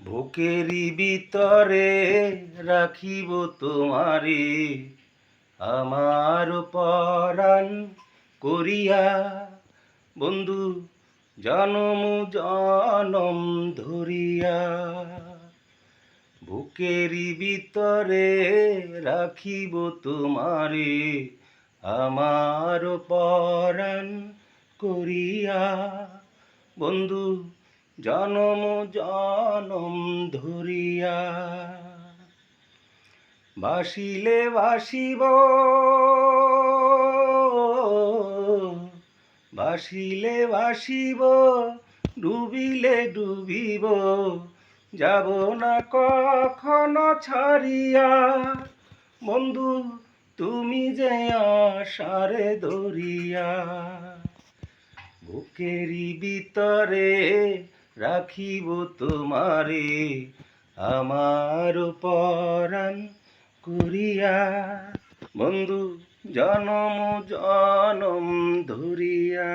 বুকেরই ভিতরে রাখিব তোমারে, আমার পরাণ করিয়া। বন্ধু জনম জনম ধরিয়া, বুকেরই ভিতরে রাখিব তোমারে, আমার পরাণ করিয়া। বন্ধু জনম জনম ধরিয়া। বাসিলে বাসিব, বাসিলে বাসিব, ডুবিলে ডুবিব, যাব না কখনো ছাড়িয়া। বন্ধু তুমি যে আশারে ধরিয়া, বুকেরই ভিতরে রাখিব তোমারে, আমার পরাণ করিয়া। বন্ধু জনম জনম ধরিয়া।